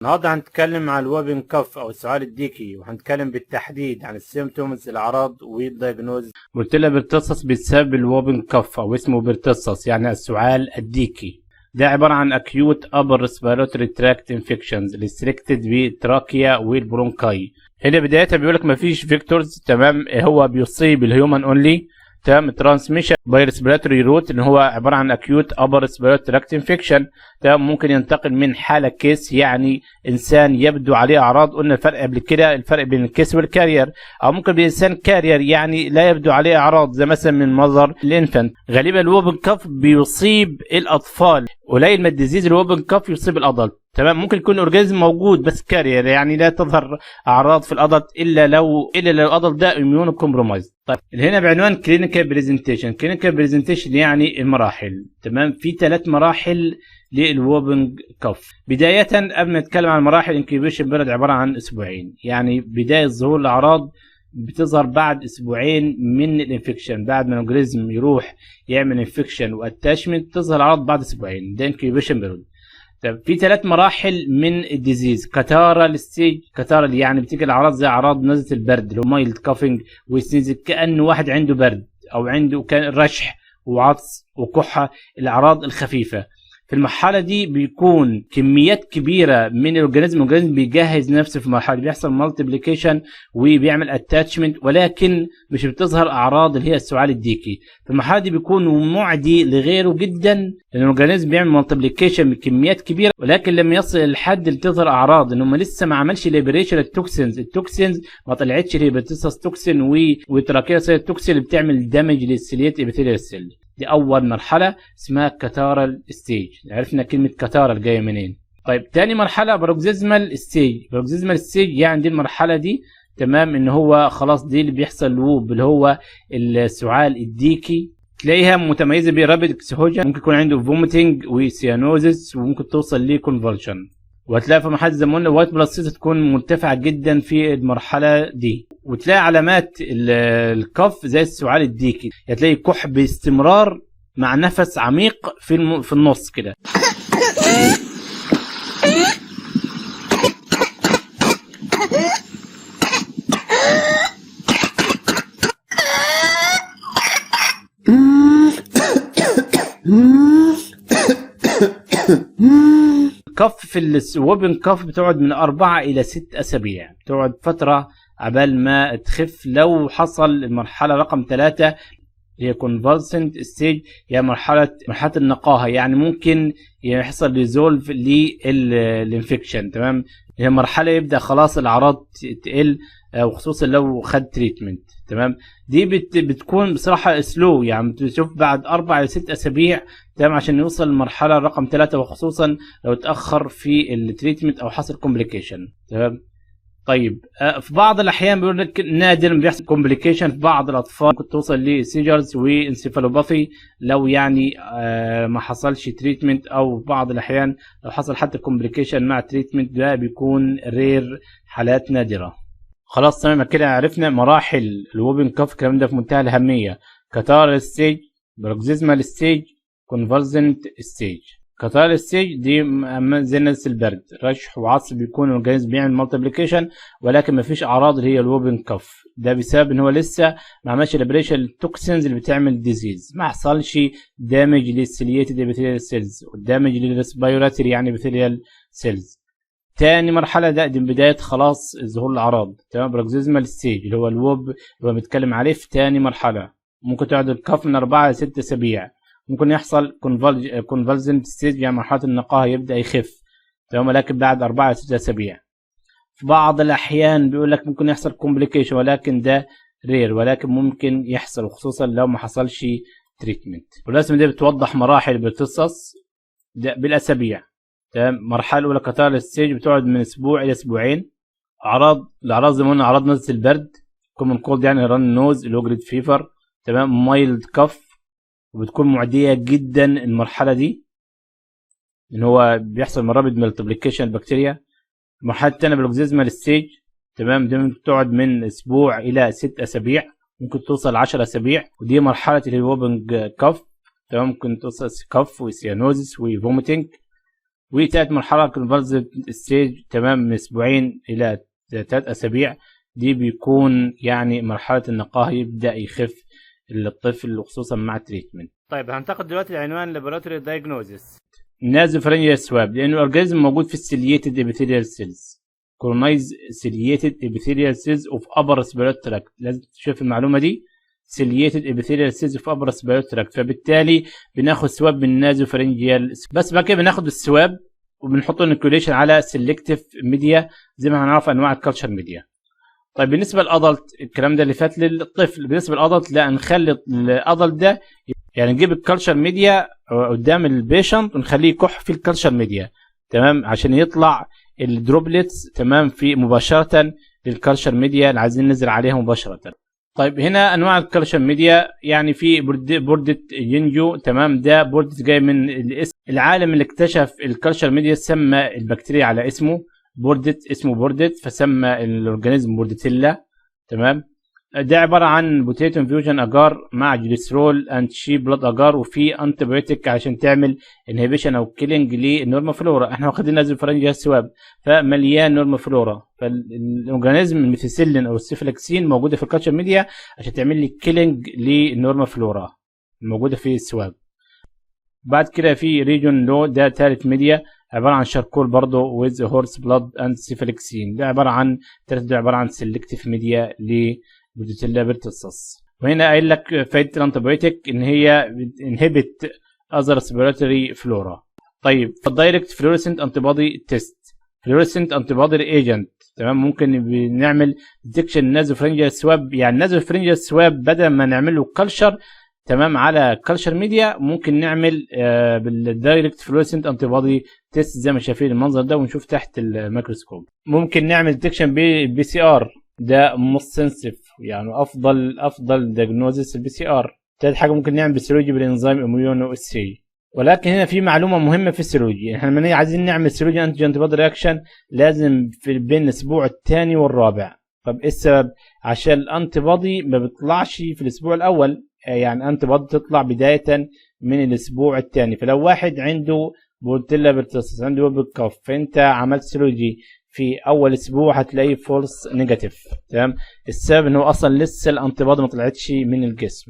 النهارده هنتكلم عن الوبن كف او السعال الديكي، وهنتكلم بالتحديد عن السيمتومز، الاعراض والدايجنوز. قلت لها بيرتصص بسبب الوبن كف او اسمه بيرتصص يعني السعال الديكي. ده عباره عن acute upper respiratory tract infections restricted بالتراكيا والبرونكاي. هنا بدايتها بيقول لك مفيش فيكتورز، تمام، هو بيصيب الهيومن اونلي، تمام. ترانسميشن باي ريسبيراتوري روت اللي هو عباره عن اكيوت ابر ريسبيراتوري تراكت انفكشن، تمام. ممكن ينتقل من حاله كيس، يعني انسان يبدو عليه اعراض، قلنا الفرق قبل كده، الفرق بين الكيس والكارير، او ممكن بانسان كارير يعني لا يبدو عليه اعراض زي مثلا من مظهر الانفنت. غالبا الوبن كف بيصيب الاطفال، قليل ما الديزيز الوبن كف يصيب الادلت، تمام. ممكن يكون اورجانيزم موجود بس كارير، يعني لا تظهر اعراض في الادلت الا لو الادلت ده اميون كومبرومايز. طيب هنا بعنوان كلينيكال بريزنتيشن. كلينيكال بريزنتيشن يعني المراحل، تمام. في 3 مراحل للوبن كف. بدايه قبل ما نتكلم عن المراحل، انكيوبيشن بيريد عباره عن اسبوعين، يعني بدايه ظهور الاعراض بتظهر بعد اسبوعين من الانفكشن، بعد ما الاورجانيزم يروح يعمل انفكشن واتاشمنت تظهر الاعراض بعد اسبوعين، ده انكيوبيشن بيريد. طب في 3 مراحل من الديزيز. كاتارال ستيج، كاتارال يعني بتيجي الاعراض زي اعراض نزله البرد اللي هو مايلد كافينج وسنيز، كانه واحد عنده برد او عنده كان رشح وعطس وكحه، الاعراض الخفيفه. في المرحله دي بيكون كميات كبيره من الاورجانيزم بيجهز نفسه في المرحله دي، بيحصل مالتيبليكيشن وبيعمل اتاتشمنت، ولكن مش بتظهر اعراض اللي هي السعال الديكي. في المرحله دي بيكون معدي لغيره جدا، لان الاورجانيزم بيعمل مالتيبليكيشن بكميات كبيره، ولكن لما يصل للحد اللي تظهر اعراض ان هم لسه ما عملش ليبريشن التوكسينز ما طلعتش الهيباتيتس توكسين وتراكيا توكسين اللي بتعمل دامج للسيليات ابيثيليال سيل. دي اول مرحله اسمها كاتارال ستيج. عرفنا كلمه كاتارال جايه منين. طيب تاني مرحله بروكسيزمال ستيج. بروكسيزمال ستيج يعني دي المرحله دي، تمام، ان هو خلاص دي اللي بيحصل لوب اللي هو السعال الديكي. تلاقيها متميزه برابيد اكسهوجن، ممكن يكون عنده فوميتنج وسيانوزس، وممكن توصل لكونفولشن. وهتلاقي في مرحله زي ما قلنا وايت بلاد سيلز تكون مرتفعه جدا في المرحله دي. وتلاقي علامات الكف زي السعال الديكي، هتلاقي كح باستمرار مع نفس عميق في النص كده. كف في الوبن كف بتقعد من 4 إلى 6 أسابيع، بتقعد فترة عبال ما تخف. لو حصل المرحلة رقم 3 هي كونفالسنت ستيج، هي مرحلة النقاهة، يعني ممكن يحصل ريزولف للانفكشن، تمام. هي مرحلة يبدأ خلاص الأعراض تقل، وخصوصا لو خد تريتمنت، تمام. دي بتكون بصراحة سلو، يعني بتشوف بعد 4 إلى 6 أسابيع، تمام، عشان يوصل للمرحلة رقم 3، وخصوصا لو تأخر في التريتمنت أو حصل كومبليكيشن، تمام. طيب في بعض الأحيان بيقول لك نادر بيحصل كومبليكيشن في بعض الأطفال، ممكن توصل لسيجرز وانسيفالوباثي لو يعني ما حصلش تريتمنت، أو في بعض الأحيان لو حصل حتى كومبليكيشن مع تريتمنت، ده بيكون رير، حالات نادرة. خلاص تمام كده عرفنا مراحل الوبن كف، الكلام ده في منتهى الأهمية. كاتارال ستيج، بروكسيزمال ستيج، كونفالسنت ستيج. كاتارال ستيج دي زي نزله البرد، رشح وعطس، بيكون الاورجانيزم بيعمل مالتيبليكيشن اللي ما فيش اعراض اللي هي الوبن كف. ده بسبب ان هو لسه ما عملش ليبريشن التوكسينز اللي بتعمل ديزيز، ما حصلش دامج للسيلياتد ابيثيليال سيلز ودامج للريسبيراتوري يعني ابيثيليال سيلز. تاني مرحله ده دي بدايه خلاص ظهور الاعراض، تمام. بروكسيزمال ستيج اللي هو الوب اللي هو بنتكلم عليه في تاني مرحله، ممكن تقعد الكف من 4 ل 6 اسابيع. ممكن يحصل كونفالسنت ستيج، يعني مرحله النقاهه يبدا يخف، تمام، ولكن بعد 4 ل 6 اسابيع. في بعض الاحيان بيقول لك ممكن يحصل كومبليكيشن، ولكن ده رير، ولكن ممكن يحصل، وخصوصا لو ما حصلش تريتمنت. والرسمه دي بتوضح مراحل بتخصص بالاسابيع، تمام. مرحله الاولى كاتارال ستيج بتقعد من اسبوع الى اسبوعين. الاعراض زي ما قلنا اعراض نزله البرد، كومن كولد يعني ران نوز، لوجريد فيفر، تمام، مايلد كف، وبتكون معديه جدا المرحله دي، ان هو بيحصل مرابط مالتيبليكيشن البكتيريا. المرحله الثانيه بروكسيزمال ستيج، تمام، دي ممكن تقعد من اسبوع الى 6 اسابيع، ممكن توصل 10 اسابيع، ودي مرحله الوبنج كف، تمام، ممكن توصل كف وسيانوزس وفوميتنج. وتالت مرحله كونفالسنت ستيج تمام من اسبوعين الى 3 اسابيع، دي بيكون يعني مرحله النقاهه يبدا يخف الطفل وخصوصا مع التريتمنت. طيب هننتقل دلوقتي لعنوان لابوراتوري دايجنوزيس. نازوفرنجيال سواب، لانه الاورجانيزم موجود في السيليتد ابيثيليال سيلز، كولونايز سيليتد ابيثيليال سيلز اوف ابر ريسبيراتوري تراكت، لازم تشوف المعلومه دي، سيليتد ابيثيليال سيلز اوف ابر ريسبيراتوري تراكت، فبالتالي بناخد سواب من نازوفرنجيال. بس بعد كده بناخد السواب وبنحطه انكوليشن على سيلكتيف ميديا زي ما هنعرف انواع الكالتشر ميديا. طيب بالنسبه للادلت الكلام ده اللي فات للطفل، بالنسبه للادلت لا، نخلي الادلت ده يعني نجيب الكالتشر ميديا قدام البيشنت ونخليه يكح في الكالتشر ميديا تمام، عشان يطلع الدروبلتس تمام في مباشره للكالتشر ميديا اللي عايزين ننزل عليها مباشره. طيب هنا انواع الكالتشر ميديا، يعني في بوردة ينجو تمام، ده بوردة جاي من الاسم العالم اللي اكتشف الكالتشر ميديا سمى البكتيريا على اسمه اسمه بوردت، فسمى الاورجانيزم بوردتيلا تمام. ده عباره عن بوتيتو انفيوجن اجار مع جليسرول اند شي بلاد اجار، وفي انتيبيوتيك عشان تعمل انهبيشن او كيلينج للنورما فلورا. احنا واخدين نازوفرنجيال سواب فمليان نورما فلورا، فالاورجانيزم الميثيسيلين او السيفلاكسين موجوده في الكالتشر ميديا عشان تعمل لي كيلينج للنورما فلورا الموجوده في السواب. بعد كده في ريجون لو، ده ثالث ميديا عباره عن شاركول برضه ويز هورس بلاد اند سيفلاكسين، ده عباره عن ده عباره عن سيلكتيف ميديا لبوردتيلا بيرتوسس. وهنا قايل لك فايده الانتيبيوتيك ان هي انهبت اذر ريسبيراتوري فلورا. طيب الدايركت فلوريسنت انتي بودي تيست، فلوريسنت انتي بودي ايجنت تمام، ممكن بنعمل ديتكشن نازوفرنجيال سواب، يعني نازوفرنجيال سواب بدل ما نعمل له كلشر تمام على كلشر ميديا ممكن نعمل بالدايركت فلوريسنت انتي بودي تيست زي ما شايفين المنظر ده، ونشوف تحت الميكروسكوب. ممكن نعمل ديتكشن بي سي ار، ده موست سنسيف يعني افضل دياجنوزيس البي سي ار. تالت حاجه ممكن نعمل بسيرولوجي بالانزيم اميونو اس سي. ولكن هنا في معلومه مهمه في السيرولوجي، احنا لما عايزين نعمل سيرولوجي انتيجين انتي بودي رياكشن لازم في بين الاسبوع الثاني والرابع. طب ايه السبب؟ عشان الانتي بودي ما بيطلعش في الاسبوع الاول، يعني انتي بودي تطلع بدايه من الاسبوع الثاني. فلو واحد عنده بورتيلا بيرتوسس عنده وبك كف، فانت عملت سيرولوجي في اول اسبوع هتلاقيه فولس نيجاتيف تمام، السبب ان هو اصلا لسه الانتي بودي ما طلعتش من الجسم.